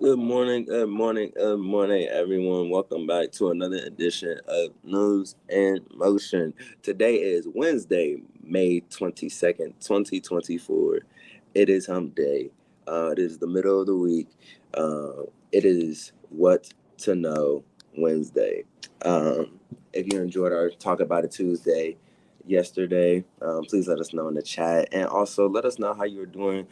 Good morning, everyone. Welcome back to another edition of News in Motion. Today is Wednesday, May 22nd, 2024. It is Hump Day. It is the middle of the week. It is What to Know Wednesday. If you enjoyed our Talk About It Tuesday yesterday, please let us know in the chat. And also let us know how you're doing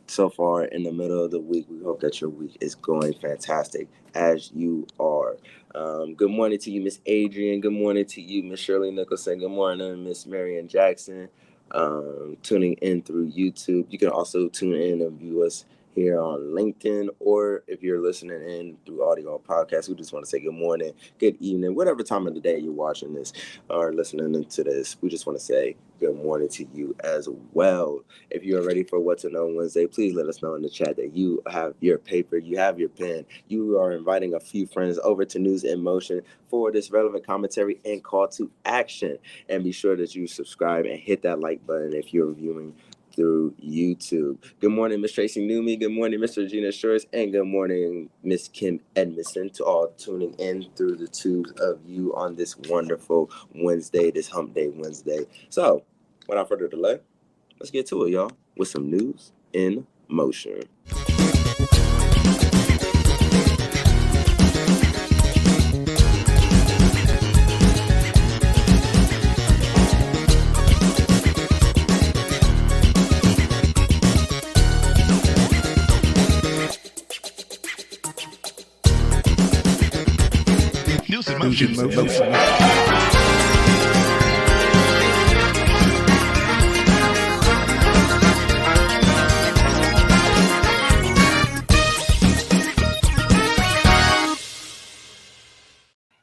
so far in the middle of the week. We hope that your week is going fantastic as you are. Good morning to you, Miss Adrian. Good morning to you, Miss Shirley Nicholson. Good morning, Miss Marian Jackson. Tuning in through YouTube. You can also tune in and view us here on LinkedIn, or if you're listening in through audio or podcast, we just want to say good morning, good evening, whatever time of the day you're watching this or listening to this. We just want to say good morning to you as well. If you're ready for What to Know Wednesday, please let us know in the chat that you have your paper, you have your pen, you are inviting a few friends over to News in Motion for this relevant commentary and call to action. And be sure that you subscribe and hit that like button if you're viewing through YouTube. Good morning, Miss Tracy Newmy. Good morning, Mr. Regina Shores. And good morning, Miss Kim Edmondson, to all tuning in through the tubes of you on this wonderful Wednesday, this Hump Day Wednesday. So, without further delay, let's get to it, y'all, with some News in Motion. News in Motion.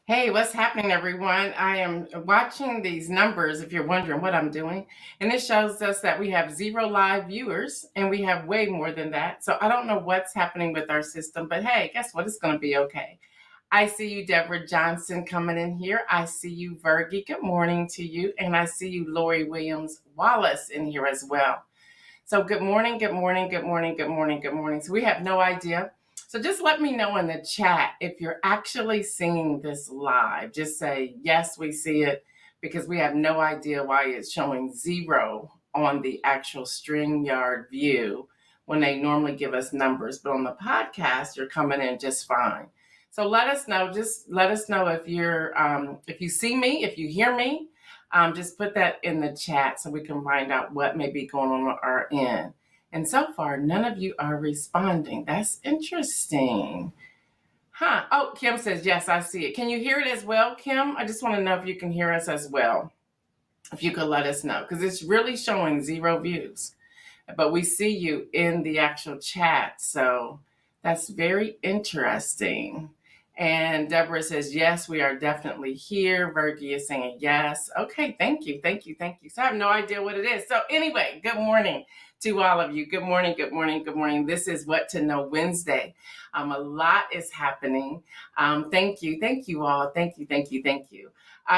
Hey, what's happening, everyone? I am watching these numbers, if you're wondering what I'm doing, and it shows us that we have 0 live viewers, and we have way more than that. So I don't know what's happening with our system, but hey, guess what? It's going to be okay. I see you, Deborah Johnson, coming in here. I see you, Virgie. Good morning to you. And I see you, Lori Williams Wallace, in here as well. So good morning, good morning, good morning, good morning, good morning. So we have no idea. So just let me know in the chat if you're actually seeing this live. Just say, yes, we see it, because we have no idea why it's showing 0 on the actual StreamYard view when they normally give us numbers. But on the podcast, you're coming in just fine. So let us know. Just let us know if you're, if you see me, if you hear me. Just put that in the chat so we can find out what may be going on our end. And so far, none of you are responding. That's interesting. Huh? Oh, Kim says, yes, I see it. Can you hear it as well, Kim? I just want to know if you can hear us as well. If you could let us know, because it's really showing 0 views. But we see you in the actual chat. So that's very interesting. And Deborah says, yes, we are definitely here. Virgie is saying yes. Okay, thank you, thank you, thank you. So I have no idea what it is. So anyway, good morning to all of you. Good morning, good morning, good morning. This is What to Know Wednesday. A lot is happening. Thank you all. Thank you, thank you, thank you.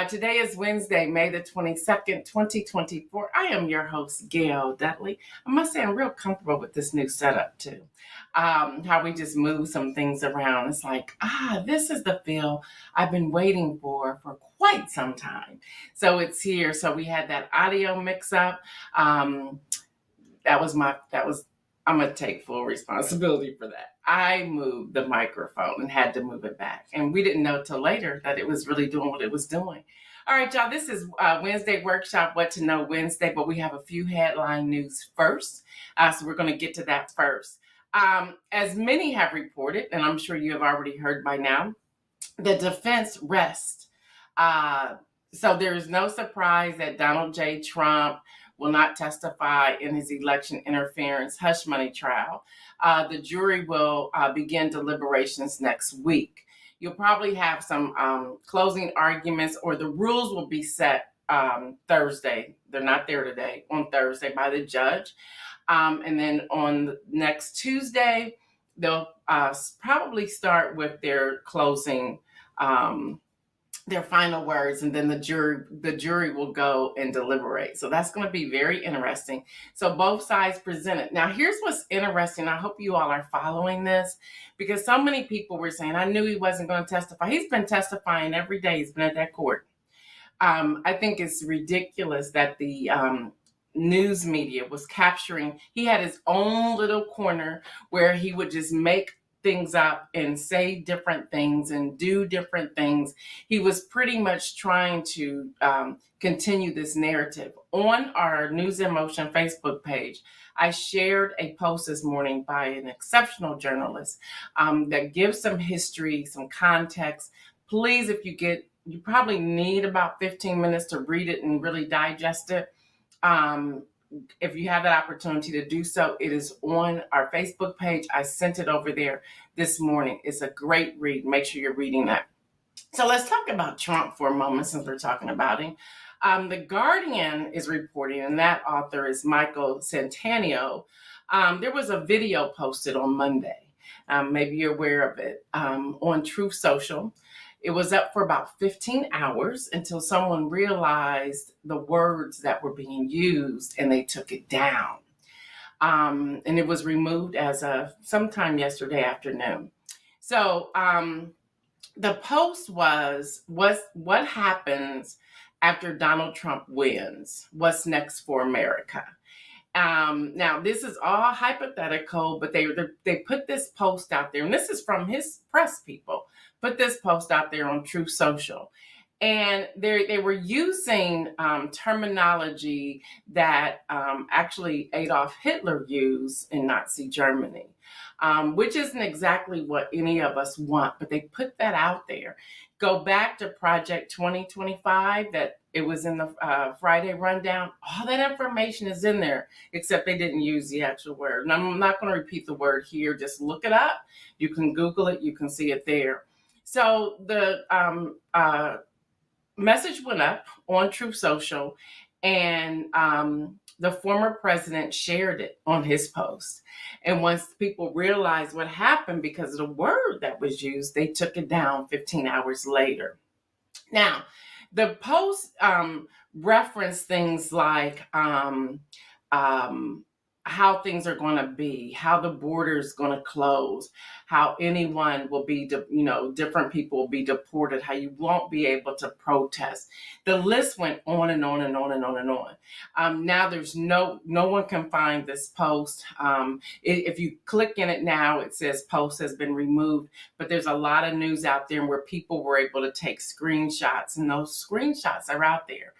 Today is Wednesday, May the 22nd, 2024. I am your host, Gail Dudley. I must say I'm real comfortable with this new setup too. How we just move some things around. It's like, this is the feel I've been waiting for quite some time. So it's here. So we had that audio mix up. I'm going to take full responsibility for that. I moved the microphone and had to move it back. And we didn't know till later that it was really doing what it was doing. All right, y'all, this is Wednesday Workshop, What to Know Wednesday, but we have a few headline news first. So we're going to get to that first. As many have reported, and I'm sure you have already heard by now, the defense rests. So there's no surprise that Donald J. Trump will not testify in his election interference hush money trial. The jury will begin deliberations next week. You'll probably have some closing arguments, or the rules will be set Thursday. They're not there today, on Thursday by the judge. And then on next Tuesday, they'll probably start with their closing their final words, and then the jury will go and deliberate. So that's going to be very interesting. So both sides presented. Now here's what's interesting. I hope you all are following this, because so many people were saying, I knew he wasn't going to testify. He's been testifying every day. He's been at that court. I think it's ridiculous that the news media was capturing. He had his own little corner where he would just make things up and say different things and do different things. He was pretty much trying to continue this narrative. On our News in Motion Facebook page, I shared a post this morning by an exceptional journalist that gives some history, some context. Please, if you probably need about 15 minutes to read it and really digest it. If you have that opportunity to do so, it is on our Facebook page. I sent it over there this morning. It's a great read. Make sure you're reading that. So let's talk about Trump for a moment, since we're talking about him. The Guardian is reporting, and that author is Michael Centanio. There was a video posted on Monday. Maybe you're aware of it, on Truth Social. It was up for about 15 hours until someone realized the words that were being used, and they took it down. And it was removed as of sometime yesterday afternoon. So the post was, what happens after Donald Trump wins? What's next for America? Now, this is all hypothetical, but they put this post out there, and this is from his press people, put this post out there on Truth Social. And they were using terminology that actually Adolf Hitler used in Nazi Germany, which isn't exactly what any of us want, but they put that out there. Go back to Project 2025, that it was in the Friday rundown. All that information is in there, except they didn't use the actual word. And I'm not going to repeat the word here. Just look it up. You can Google it. You can see it there. So the message went up on Truth Social, and the former president shared it on his post. And once people realized what happened because of the word that was used, they took it down 15 hours later. Now, the post referenced things like how things are going to be, how the border is going to close, how anyone will be, different people will be deported, how you won't be able to protest. The list went on and on and on and on and on. Now there's no one can find this post. If you click in it now, it says post has been removed, but there's a lot of news out there where people were able to take screenshots, and those screenshots are out there.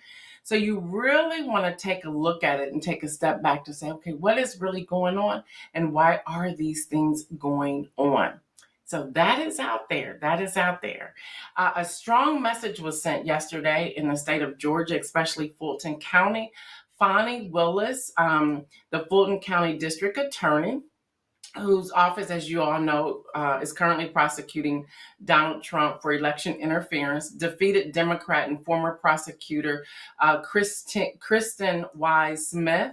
So you really want to take a look at it and take a step back to say, okay, what is really going on, and why are these things going on? So that is out there. That is out there. A strong message was sent yesterday in the state of Georgia, especially Fulton County. Fani Willis, the Fulton County District Attorney, whose office, as you all know, is currently prosecuting Donald Trump for election interference, defeated Democrat and former prosecutor Kristen Wise Smith.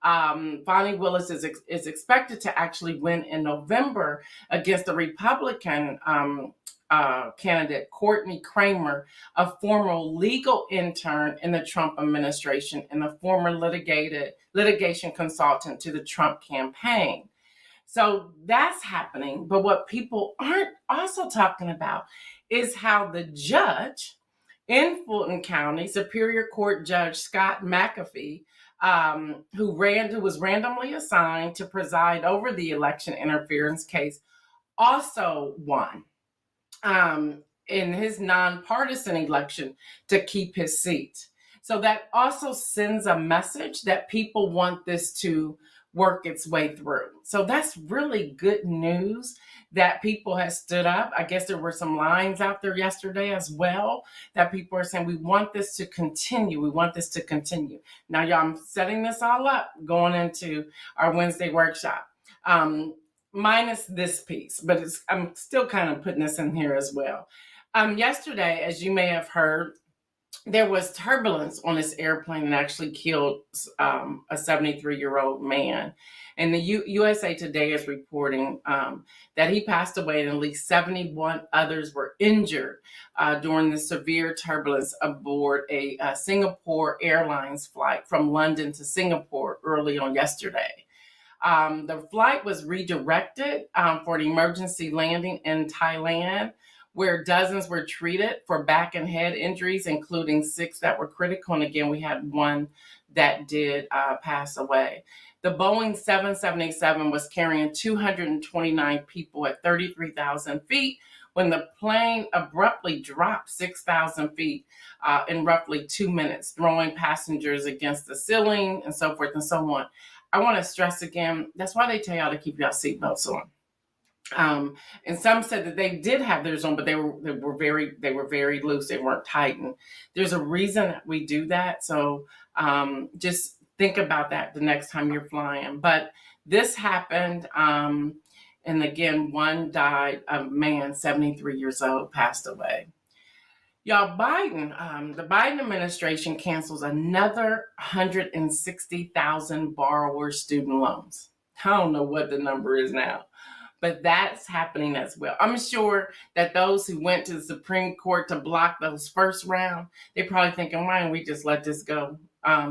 Fani Willis is expected to actually win in November against the Republican candidate Courtney Kramer, a former legal intern in the Trump administration and a former litigation consultant to the Trump campaign. So that's happening. But what people aren't also talking about is how the judge in Fulton County, Superior Court Judge Scott McAfee, who was randomly assigned to preside over the election interference case, also won in his nonpartisan election to keep his seat. So that also sends a message that people want this to work its way through. So that's really good news that people have stood up. I guess there were some lines out there yesterday as well that people are saying, we want this to continue. We want this to continue. Now, y'all, I'm setting this all up going into our Wednesday workshop, minus this piece, but I'm still kind of putting this in here as well. Yesterday, as you may have heard, there was turbulence on this airplane that actually killed a 73-year-old man. And the USA Today is reporting that he passed away and at least 71 others were were injured during the severe turbulence aboard a Singapore Airlines flight from London to Singapore early on yesterday. The flight was redirected for an emergency landing in Thailand, where dozens were treated for back and head injuries, including 6 that were critical. And again, we had 1 that did pass away. The Boeing 777 was carrying 229 people at 33,000 feet when the plane abruptly dropped 6,000 feet in roughly 2 minutes, throwing passengers against the ceiling and so forth and so on. I want to stress again, that's why they tell y'all to keep y'all seatbelts on. And some said that they did have theirs on, but they were very loose. They weren't tightened. There's a reason that we do that. So just think about that the next time you're flying. But this happened. And again, 1 died. A man, 73 years old, passed away. Y'all, the Biden administration cancels another 160,000 borrower student loans. I don't know what the number is now, but that's happening as well. I'm sure that those who went to the Supreme Court to block those first round, they're probably thinking, why don't we just let this go?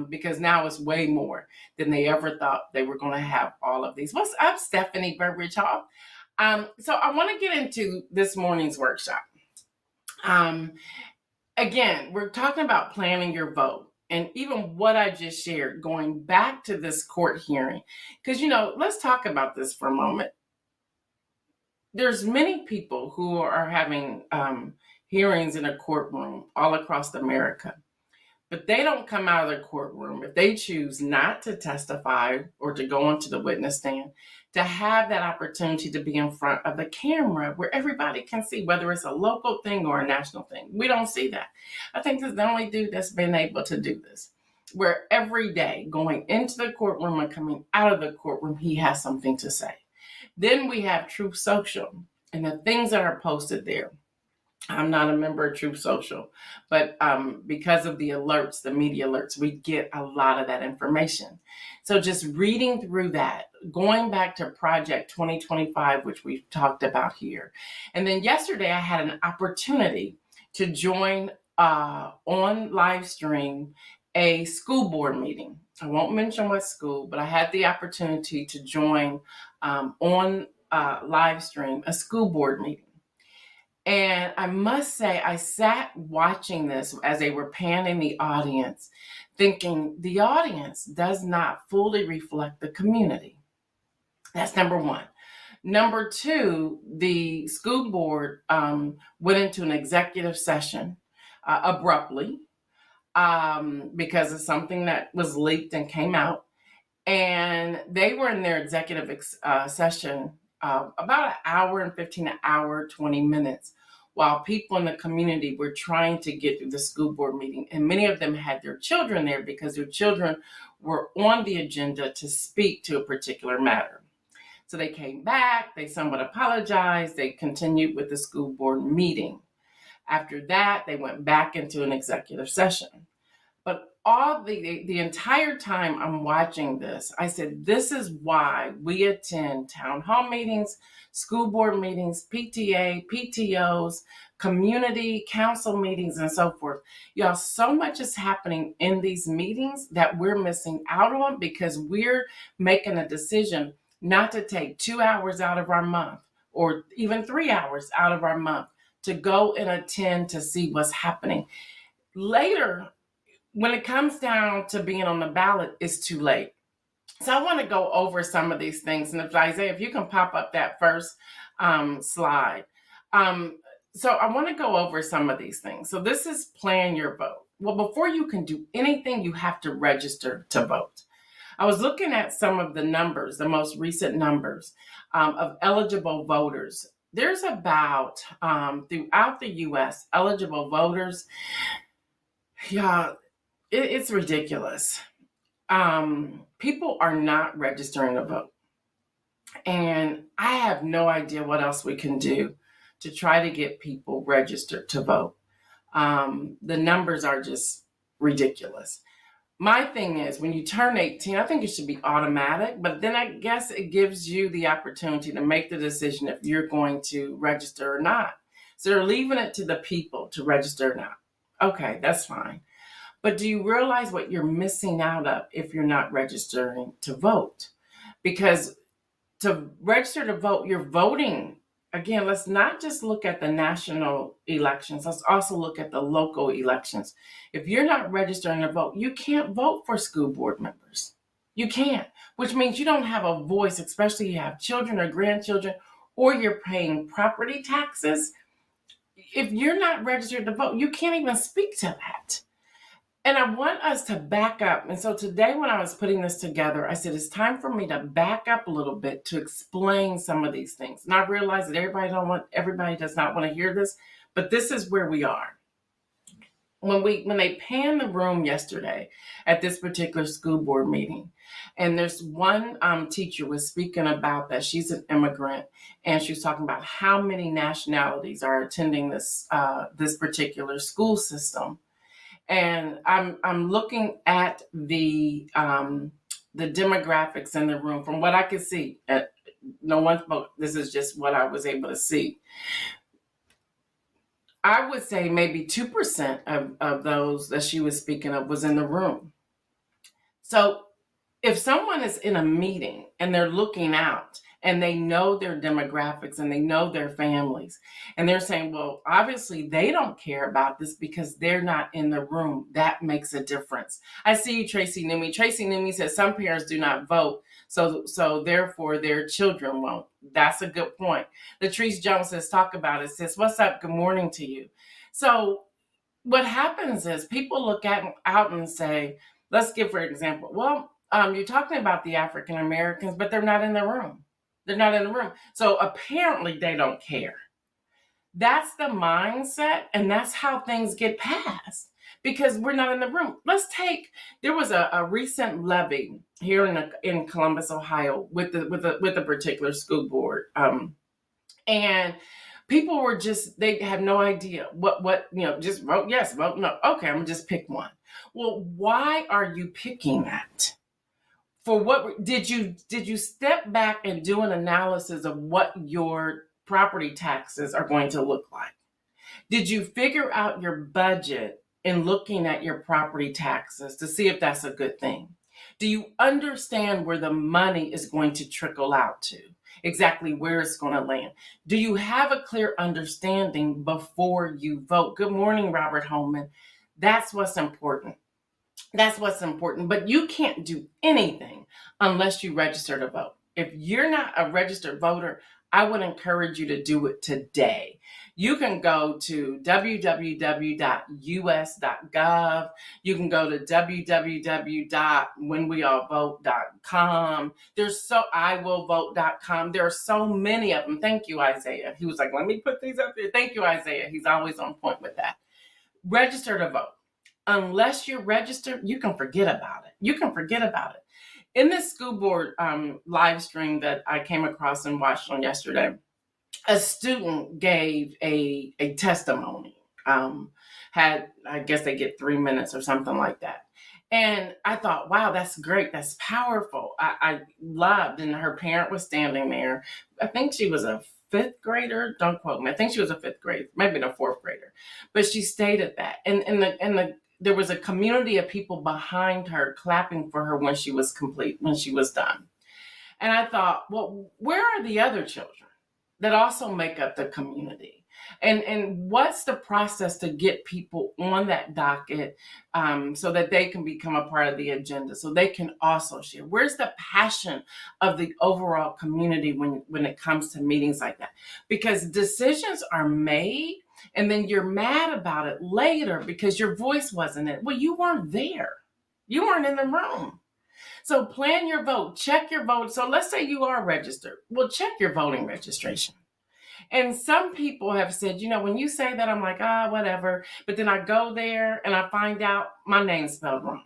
Because now it's way more than they ever thought they were going to have all of these. What's up, Stephanie Burbridge Hall? So I want to get into this morning's workshop. Again, we're talking about planning your vote. And even what I just shared, going back to this court hearing, because, let's talk about this for a moment. There's many people who are having hearings in a courtroom all across America, but they don't come out of the courtroom if they choose not to testify or to go onto the witness stand, to have that opportunity to be in front of the camera where everybody can see, whether it's a local thing or a national thing. We don't see that. I think this is the only dude that's been able to do this, where every day going into the courtroom and coming out of the courtroom, he has something to say. Then we have Truth Social and the things that are posted there. I'm not a member of Truth Social, but because of the alerts, the media alerts, we get a lot of that information. So just reading through that, going back to Project 2025, which we've talked about here. And then yesterday I had an opportunity to join on live stream a school board meeting. I won't mention what school, but I had the opportunity to join on live stream a school board meeting. And I must say, I sat watching this as they were panning the audience, thinking the audience does not fully reflect the community. That's number 1. Number 2, the school board went into an executive session abruptly because of something that was leaked and came out. And they were in their executive session about an hour and 15, an hour, 20 minutes, while people in the community were trying to get through the school board meeting. And many of them had their children there because their children were on the agenda to speak to a particular matter. So they came back, they somewhat apologized, they continued with the school board meeting. After that, they went back into an executive session. But all the entire time I'm watching this, I said, this is why we attend town hall meetings, school board meetings, PTA, PTOs, community council meetings, and so forth. Y'all, so much is happening in these meetings that we're missing out on because we're making a decision not to take 2 hours out of our month or even 3 hours out of our month to go and attend to see what's happening. Later, when it comes down to being on the ballot, it's too late. So I want to go over some of these things. And if Isaiah, if you can pop up that first slide. So I want to go over some of these things. So this is plan your vote. Well, before you can do anything, you have to register to vote. I was looking at some of the numbers, the most recent numbers of eligible voters. There's about, throughout the U.S., eligible voters, it's ridiculous. People are not registering to vote. And I have no idea what else we can do to try to get people registered to vote. The numbers are just ridiculous. My thing is, when you turn 18, I think it should be automatic, but then I guess it gives you the opportunity to make the decision if you're going to register or not. So they're leaving it to the people to register now. Okay, that's fine. But do you realize what you're missing out of if you're not registering to vote? Because to register to vote, you're voting. Again, let's not just look at the national elections. Let's also look at the local elections. If you're not registering to vote, you can't vote for school board members. You can't, which means you don't have a voice, especially if you have children or grandchildren, or you're paying property taxes. If you're not registered to vote, you can't even speak to that. And I want us to back up. And so today, when I was putting this together, I said, it's time for me to back up a little bit to explain some of these things. And I realize that everybody does not want to hear this, but this is where we are. When they panned the room yesterday at this particular school board meeting, and there's one teacher was speaking about that she's an immigrant, and she was talking about how many nationalities are attending this particular school system. And I'm looking at the demographics in the room. From what I could see, no one spoke. This is just what I was able to see. I would say maybe 2% of those that she was speaking of was in the room. So if someone is in a meeting and they're looking out and they know their demographics and they know their families, and they're saying, well, obviously they don't care about this because they're not in the room, that makes a difference. I see you, Tracy Numi. Tracy Numi says some parents do not vote, so therefore their children won't. That's a good point. Latrice Jones says, talk about it. Says, what's up? Good morning to you. So what happens is people look out and say, let's give for example, well, you're talking about the African Americans, but they're not in the room. They're not in the room. So apparently they don't care. That's the mindset, and that's how things get passed because we're not in the room. There was a recent levy here in Columbus, Ohio, with a particular school board, and people were they had no idea what just vote yes, vote no. Okay, I'm gonna just pick one. Well, why are you picking that? For what did you step back and do an analysis of what your property taxes are going to look like? Did you figure out your budget in looking at your property taxes to see if that's a good thing? Do you understand where the money is going to trickle out to? Exactly where it's going to land? Do you have a clear understanding before you vote? Good morning, Robert Holman. That's what's important. That's what's important. But you can't do anything unless you register to vote. If you're not a registered voter, I would encourage you to do it today. You can go to www.us.gov. You can go to www.whenweallvote.com. iwillvote.com. There are so many of them. Thank you, Isaiah. He was like, let me put these up there. Thank you, Isaiah. He's always on point with that. Register to vote. Unless you're registered, you can forget about it. You can forget about it. In this school board live stream that I came across and watched on yesterday, a student gave a testimony. I guess they get 3 minutes or something like that. And I thought, wow, that's great. That's powerful. I loved, and her parent was standing there. I think she was a fifth grader. Don't quote me. I think she was a fifth grader, maybe a fourth grader. But she stated that. And there was a community of people behind her clapping for her when she was complete, when she was done. And I thought, well, where are the other children that also make up the community? And what's the process to get people on that docket so that they can become a part of the agenda, so they can also share? Where's the passion of the overall community when it comes to meetings like that? Because decisions are made, and then you're mad about it later because your voice wasn't in it. Well, you weren't there. You weren't in the room. So plan your vote, check your vote. So let's say you are registered. Well, check your voting registration. And some people have said, when you say that, I'm like, whatever. But then I go there and I find out my name's spelled wrong,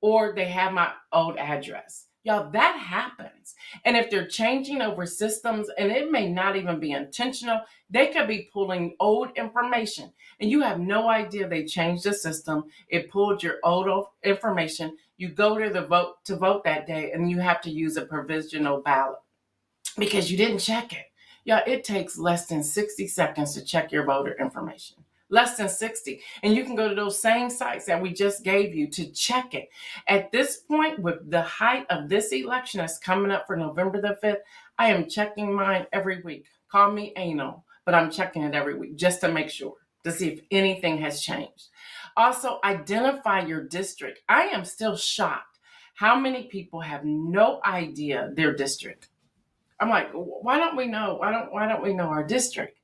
or they have my old address. Y'all, that happens. And if they're changing over systems, and it may not even be intentional, they could be pulling old information and you have no idea they changed the system. It pulled your old information. You go to vote that day and you have to use a provisional ballot because you didn't check it. Yeah, it takes less than 60 seconds to check your voter information. Less than 60. And you can go to those same sites that we just gave you to check it. At this point, with the height of this election that's coming up for November the 5th, I am checking mine every week. Call me anal, but I'm checking it every week just to make sure, to see if anything has changed. Also, identify your district. I am still shocked how many people have no idea their district. I'm like, why don't we know? Why don't we know our district?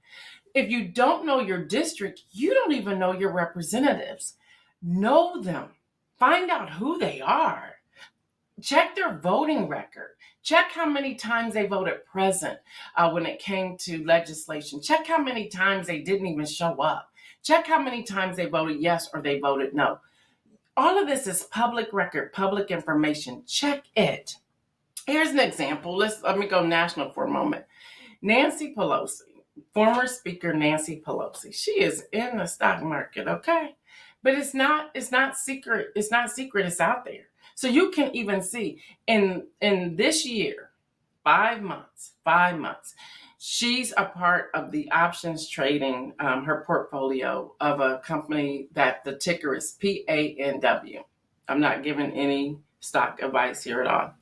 If you don't know your district, you don't even know your representatives. Know them. Find out who they are. Check their voting record. Check how many times they voted present when it came to legislation. Check how many times they didn't even show up. Check how many times they voted yes or they voted no. All of this is public record, public information. Check it. Here's an example. Let me go national for a moment. Nancy Pelosi, former Speaker Nancy Pelosi, she is in the stock market, okay? But it's not secret. It's not secret. It's out there. So you can even see in this year, 5 months, she's a part of the options trading, her portfolio of a company that the ticker is PANW. I'm not giving any stock advice here at all.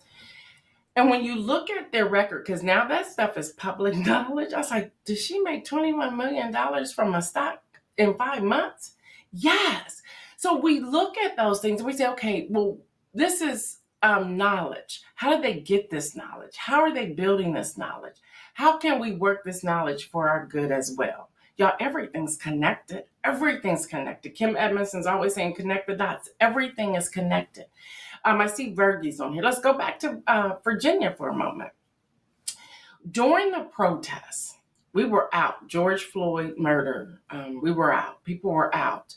And when you look at their record, because now that stuff is public knowledge, I was like, did she make $21 million from a stock in 5 months? Yes. So we look at those things and we say, okay, well, this is knowledge. How did they get this knowledge? How are they building this knowledge? How can we work this knowledge for our good as well? Y'all, everything's connected. Everything's connected. Kim Edmondson's always saying, connect the dots. Everything is connected. I see Vergie's on here. Let's go back to Virginia for a moment. During the protests, we were out. George Floyd murder. We were out. People were out.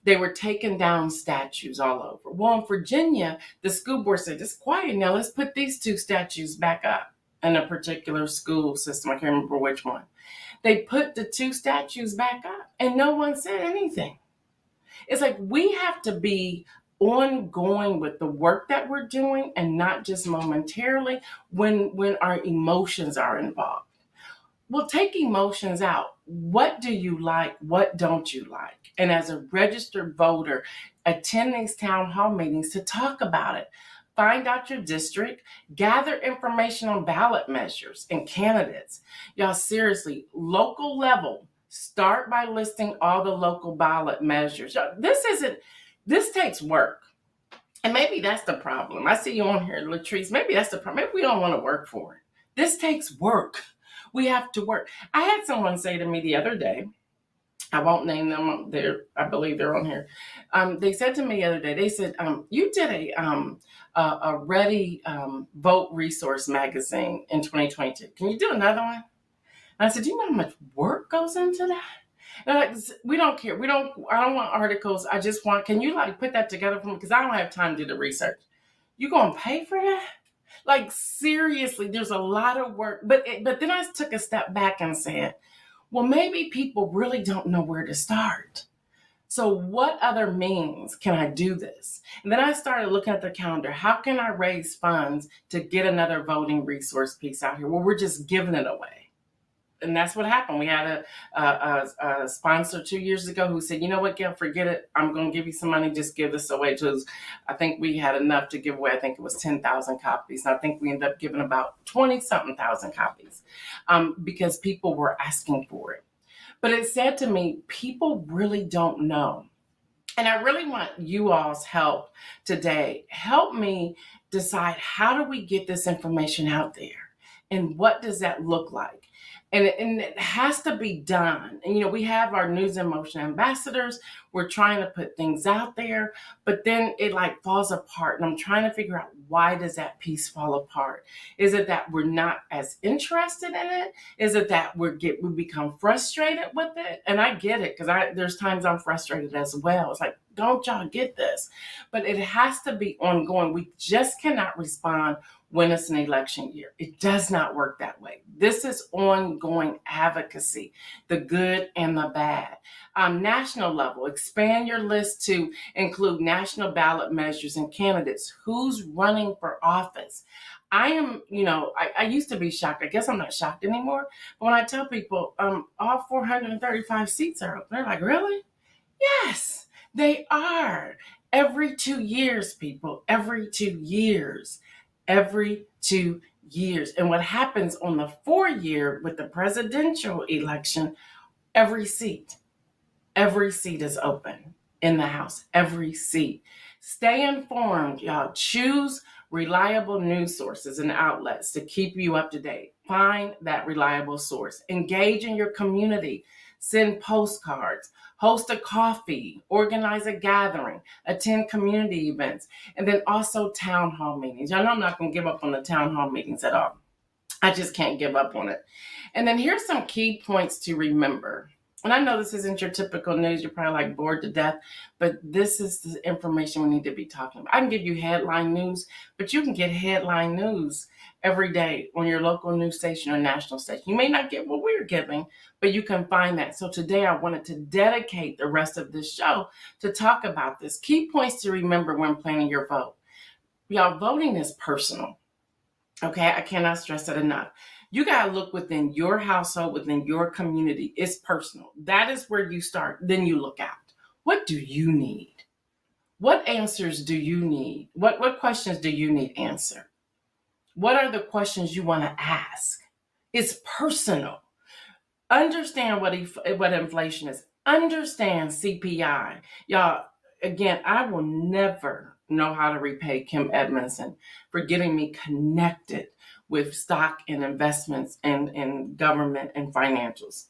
They were taking down statues all over. Well, in Virginia, the school board said, just quiet now. Let's put these 2 statues back up in a particular school system. I can't remember which one. They put the 2 statues back up and no one said anything. It's like we have to be ongoing with the work that we're doing and not just momentarily when our emotions are involved. Well, take emotions out. What do you like? What don't you like? And as a registered voter, attend these town hall meetings to talk about it. Find out your district, gather information on ballot measures and candidates. Y'all, seriously, local level, start by listing all the local ballot measures. Y'all, this takes work. And maybe that's the problem. I see you on here, Latrice. Maybe that's the problem. Maybe we don't want to work for it. This takes work. We have to work. I had someone say to me the other day, I won't name them. I believe they're on here. They said to me the other day, they said, you did a Ready Vote Resource magazine in 2022. Can you do another one? And I said, do you know how much work goes into that? And like, we don't care. I don't want articles. I just want, can you put that together for me? Because I don't have time to do the research. You going to pay for that? Like, seriously, there's a lot of work. But then I took a step back and said, well, maybe people really don't know where to start. So what other means can I do this? And then I started looking at the calendar. How can I raise funds to get another voting resource piece out here? Well, we're just giving it away. And that's what happened. We had a sponsor 2 years ago who said, you know what, Gail, forget it. I'm going to give you some money. Just give this away. I think we had enough to give away. I think it was 10,000 copies. And I think we ended up giving about 20-something thousand copies because people were asking for it. But it said to me, people really don't know. And I really want you all's help today. Help me decide, how do we get this information out there? And what does that look like? And it has to be done. And, we have our News in Motion ambassadors. We're trying to put things out there, but then it falls apart. And I'm trying to figure out, why does that piece fall apart? Is it that we're not as interested in it? Is it that we become frustrated with it? And I get it, because there's times I'm frustrated as well. It's like, don't y'all get this? But it has to be ongoing. We just cannot respond when it's an election year. It does not work that way. This is ongoing advocacy, the good and the bad. National level, expand your list to include national ballot measures and candidates. Who's running for office? I am, I used to be shocked. I guess I'm not shocked anymore. But when I tell people all 435 seats are open, they're like, really? Yes, they are. Every 2 years, people, every 2 years, every 2 years. And what happens on the 4 year with the presidential election, every seat is open in the House, every seat. Stay informed, y'all. Choose reliable news sources and outlets to keep you up to date. Find that reliable source. Engage in your community. Send postcards. Host a coffee. Organize a gathering. Attend community events. And then also town hall meetings. Y'all know I'm not going to give up on the town hall meetings at all. I just can't give up on it. And then here's some key points to remember. And I know this isn't your typical news. You're probably like bored to death, but this is the information we need to be talking about. I can give you headline news, but you can get headline news every day on your local news station or national station. You may not get what we're giving, but you can find that. So today I wanted to dedicate the rest of this show to talk about this. Key points to remember when planning your vote. Y'all, voting is personal. Okay, I cannot stress that enough. You got to look within your household, within your community. It's personal. That is where you start. Then you look out. What do you need? What answers do you need? What questions do you need answered? What are the questions you want to ask? It's personal. Understand what inflation is. Understand CPI. Y'all, again, I will never know how to repay Kim Edmondson for getting me connected with stock and investments and government and financials.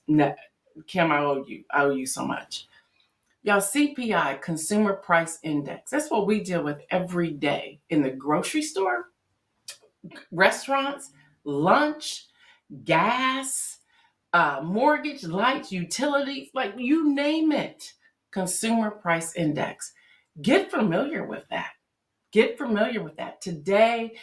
Kim, I owe you. I owe you so much. Y'all, CPI, Consumer Price Index, that's what we deal with every day in the grocery store, restaurants, lunch, gas, mortgage, lights, utilities, like you name it. Consumer Price Index. Get familiar with that. Get familiar with that. Today,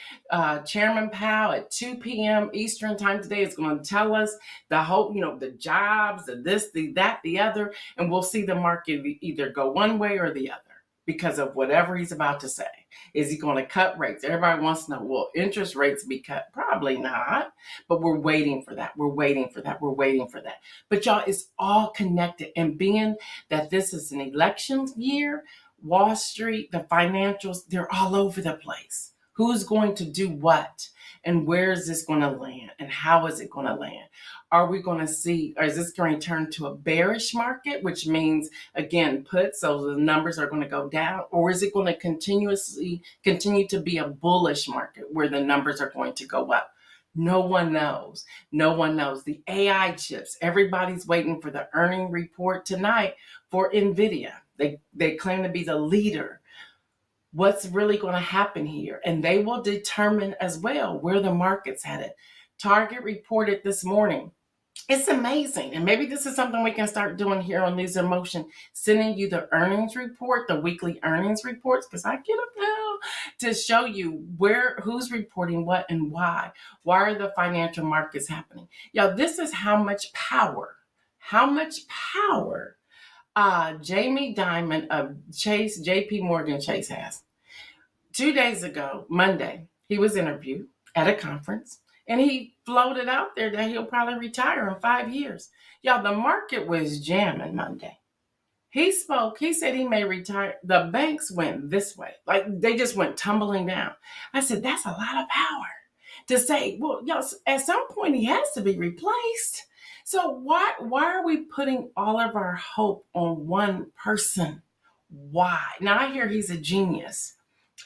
Chairman Powell at 2 p.m. Eastern time today is going to tell us the whole, the jobs, the this, the that, the other, and we'll see the market either go one way or the other because of whatever he's about to say. Is he going to cut rates? Everybody wants to know, will interest rates be cut? Probably not, but we're waiting for that. We're waiting for that. We're waiting for that. But y'all, it's all connected. And being that this is an election year, Wall Street, the financials, they're all over the place. Who's going to do what? And where is this going to land? And how is it going to land? Are we going to see, or is this going to turn to a bearish market, which means, again, so the numbers are going to go down? Or is it going to continue to be a bullish market where the numbers are going to go up? No one knows. No one knows. The AI chips, everybody's waiting for the earning report tonight for NVIDIA. They claim to be the leader. What's really going to happen here? And they will determine as well where the market's headed. Target reported this morning. It's amazing. And maybe this is something we can start doing here on News in Motion, sending you the earnings report, the weekly earnings reports, because I get up now to show you who's reporting what and why. Why are the financial markets happening? This is how much power Jamie Dimon of JP Morgan Chase has. 2 days ago, Monday, he was interviewed at a conference and he floated out there that he'll probably retire in 5 years. Y'all, the market was jamming Monday. He spoke, he said he may retire. The banks went this way. Like they just went tumbling down. I said, that's a lot of power to say, well, at some point he has to be replaced. So why are we putting all of our hope on one person? Why? Now I hear he's a genius.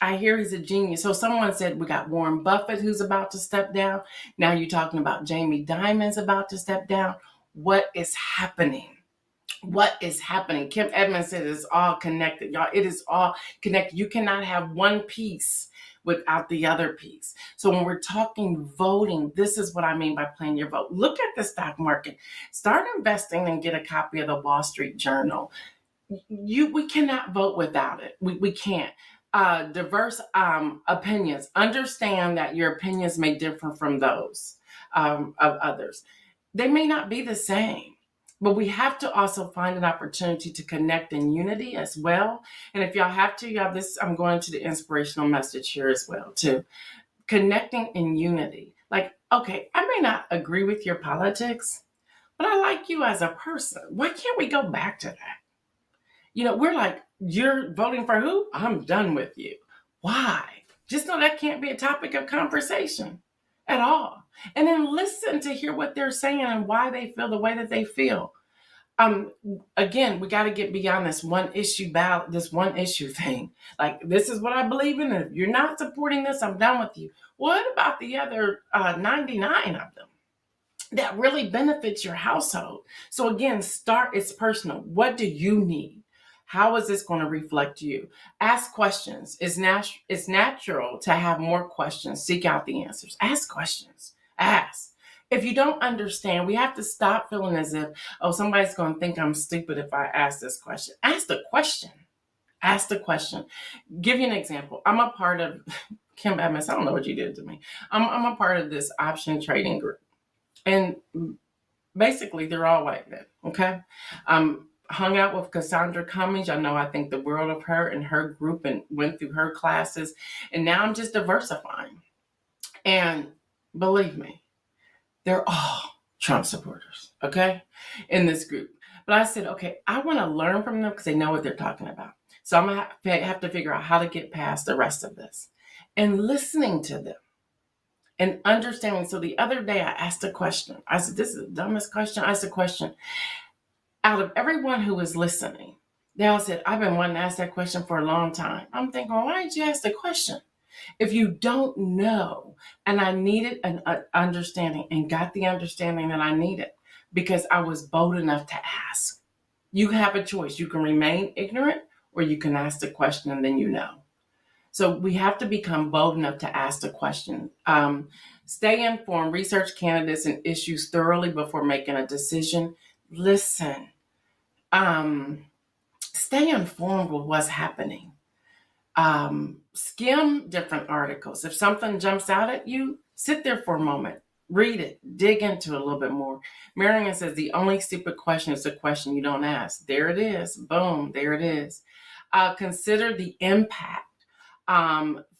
So someone said we got Warren Buffett who's about to step down. Now you're talking about Jamie Dimon's about to step down. What is happening? What is happening? Kim Edmonds said it's all connected. Y'all, it is all connected. You cannot have one piece without the other piece. So when we're talking voting, this is what I mean by planning your vote. Look at the stock market. Start investing and get a copy of the Wall Street Journal. We cannot vote without it. We can't. Diverse opinions. Understand that your opinions may differ from those of others. They may not be the same. But we have to also find an opportunity to connect in unity as well. And if y'all have to, this, I'm going to the inspirational message here as well too. connecting in unity. Like, okay, I may not agree with your politics, but I like you as a person. Why can't we go back to that? We're like, you're voting for who? I'm done with you. Why? Just know that can't be a topic of conversation at all. And then listen to hear what they're saying and why they feel the way that they feel. Again, we got to get beyond this one issue thing. Like, this is what I believe in. If you're not supporting this, I'm done with you. What about the other 99 of them that really benefits your household? So again, it's personal. What do you need? How is this going to reflect you? Ask questions. It's natural to have more questions. Seek out the answers. Ask questions. Ask. If you don't understand, we have to stop feeling as if, somebody's going to think I'm stupid if I ask this question. Ask the question. Ask the question. Give you an example. I'm a part of, Kim Evans, I don't know what you did to me. I'm a part of this option trading group. And basically, they're all white men, okay? Hung out with Cassandra Cummings. I think the world of her and her group and went through her classes. And now I'm just diversifying. And believe me, they're all Trump supporters, okay, in this group. But I said, okay, I want to learn from them because they know what they're talking about. So I'm going to have to figure out how to get past the rest of this. And listening to them and understanding. So the other day I asked a question. I said, this is the dumbest question. I asked a question. Out of everyone who was listening, they all said, I've been wanting to ask that question for a long time. I'm thinking, well, why did you ask the question? If you don't know, and I needed an understanding and got the understanding that I needed because I was bold enough to ask. You have a choice. You can remain ignorant or you can ask the question and then you know. So we have to become bold enough to ask the question. Stay informed, research candidates and issues thoroughly before making a decision. Listen, stay informed with what's happening. Skim different articles. If something jumps out at you, sit there for a moment, read it, dig into it a little bit more. Marion says the only stupid question is the question you don't ask. There it is. Boom, there it is. Consider the impact.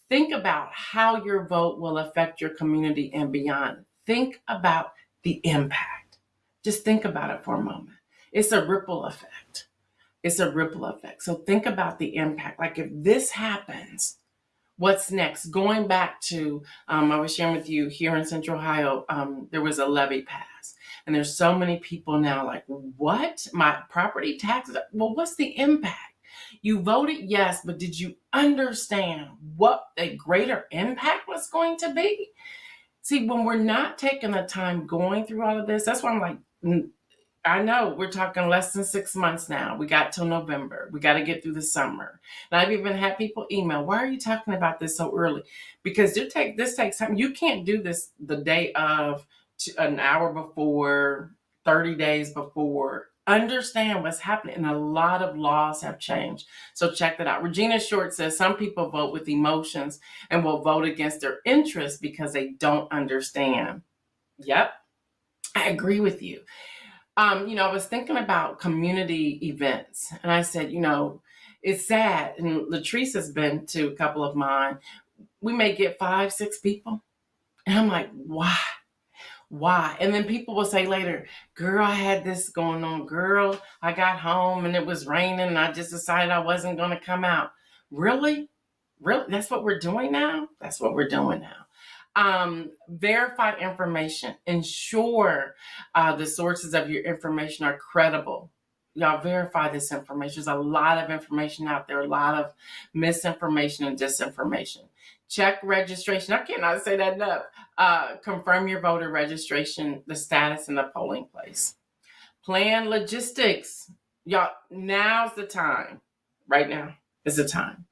Think about how your vote will affect your community and beyond. Think about the impact. Just think about it for a moment. It's a ripple effect. It's a ripple effect. So think about the impact. Like if this happens, what's next? Going back to, I was sharing with you here in Central Ohio, there was a levy passed. And there's so many people now like, what? My property taxes? Well, what's the impact? You voted yes, but did you understand what a greater impact was going to be? See, when we're not taking the time going through all of this, that's why I'm like, I know we're talking less than 6 months now. We got till November. We got to get through the summer. And I've even had people email, why are you talking about this so early? Because this takes time. You can't do this the day of, an hour before, 30 days before. Understand what's happening. And a lot of laws have changed. So check that out. Regina Short says some people vote with emotions and will vote against their interests because they don't understand. Yep, I agree with you. I was thinking about community events and I said, it's sad. And Latrice has been to a couple of mine. We may get 5, 6 people. And I'm like, why? Why? And then people will say later, girl, I had this going on. Girl, I got home and it was raining and I just decided I wasn't going to come out. Really? Really? That's what we're doing now? That's what we're doing now. Verify information. Ensure the sources of your information are credible. Y'all verify this information. There's a lot of information out there, a lot of misinformation and disinformation. Check registration. I cannot say that enough. Confirm your voter registration, the status, and the polling place. Plan logistics. Y'all, now's the time. Right now is the time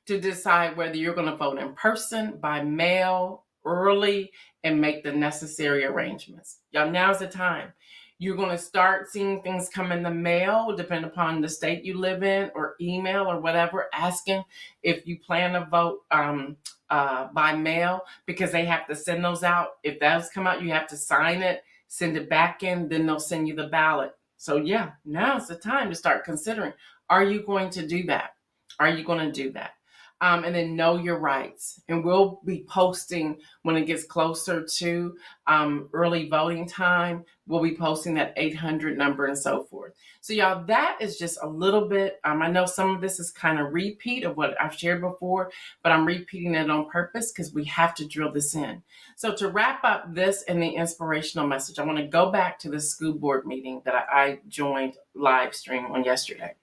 to decide whether you're going to vote in person, by mail, early, and make the necessary arrangements. Y'all, now's the time. You're going to start seeing things come in the mail, depending upon the state you live in, or email or whatever, asking if you plan to vote by mail, because they have to send those out. If those come out, you have to sign it, send it back in, then they'll send you the ballot. So yeah, now's the time to start considering, are you going to do that? Are you going to do that? And then know your rights. And we'll be posting when it gets closer to early voting time. We'll be posting that 800 number and so forth. So y'all, that is just a little bit. I know some of this is kind of repeat of what I've shared before, but I'm repeating it on purpose because we have to drill this in. So to wrap up this and the inspirational message, I want to go back to the school board meeting that I joined live stream on yesterday.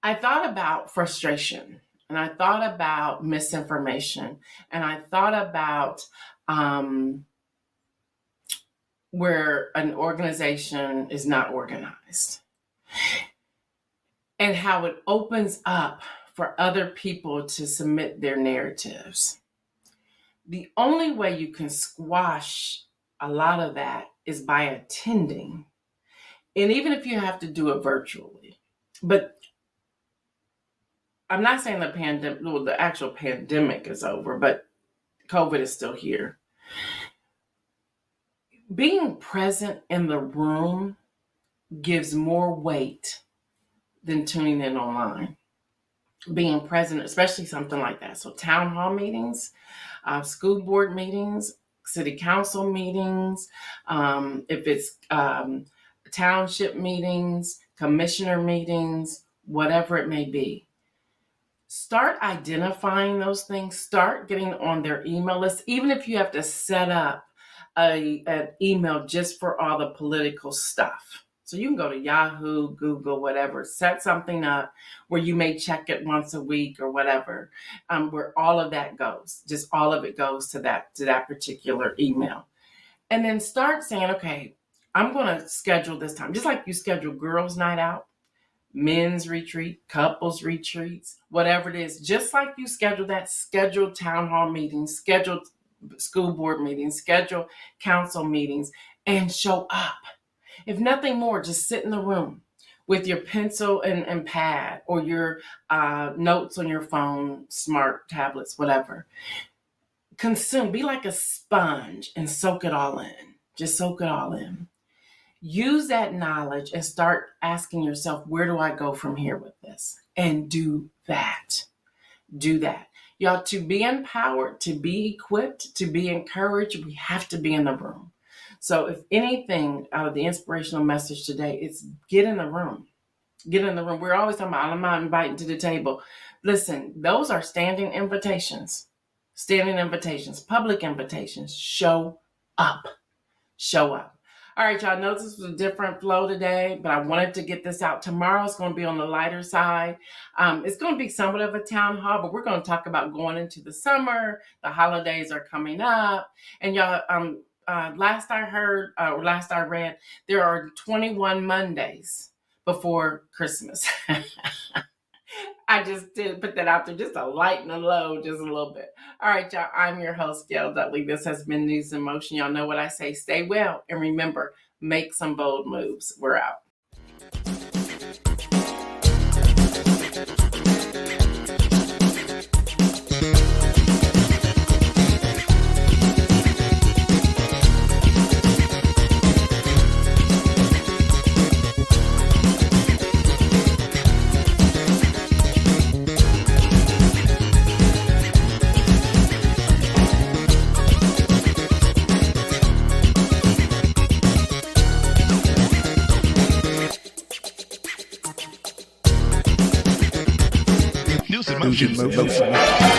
I thought about frustration, and I thought about misinformation, and I thought about where an organization is not organized and how it opens up for other people to submit their narratives. The only way you can squash a lot of that is by attending. And even if you have to do it virtually, but I'm not saying the actual pandemic is over, but COVID is still here. Being present in the room gives more weight than tuning in online. Being present, especially something like that. So town hall meetings, school board meetings, city council meetings, if it's township meetings, commissioner meetings, whatever it may be. Start identifying those things. Start getting on their email list, even if you have to set up an email just for all the political stuff. So you can go to Yahoo, Google, whatever, set something up where you may check it once a week or whatever, where all of that goes. Just all of it goes to that particular email. And then start saying, okay, I'm going to schedule this time. Just like you schedule girls' night out, men's retreat, couples retreats, whatever it is, just like you schedule that, schedule town hall meetings, schedule school board meetings, schedule council meetings, and show up. If nothing more, just sit in the room with your pencil and pad or your notes on your phone, smart tablets, whatever. Consume, be like a sponge and soak it all in. Just soak it all in. Use that knowledge and start asking yourself, where do I go from here with this? And do that. Do that. Y'all, to be empowered, to be equipped, to be encouraged, we have to be in the room. So if anything out of the inspirational message today, it's get in the room. Get in the room. We're always talking about, I'm not inviting to the table. Listen, those are standing invitations. Standing invitations, public invitations. Show up. Show up. All right, y'all, know this was a different flow today, but I wanted to get this out. Tomorrow's going to be on the lighter side. It's going to be somewhat of a town hall, but we're going to talk about going into the summer. The holidays are coming up. And y'all, last I read, there are 21 Mondays before Christmas. I just did put that out there, just to lighten the load just a little bit. All right, y'all, I'm your host, Gail Dudley. This has been News in Motion. Y'all know what I say. Stay well. And remember, make some bold moves. We're out. News in motion.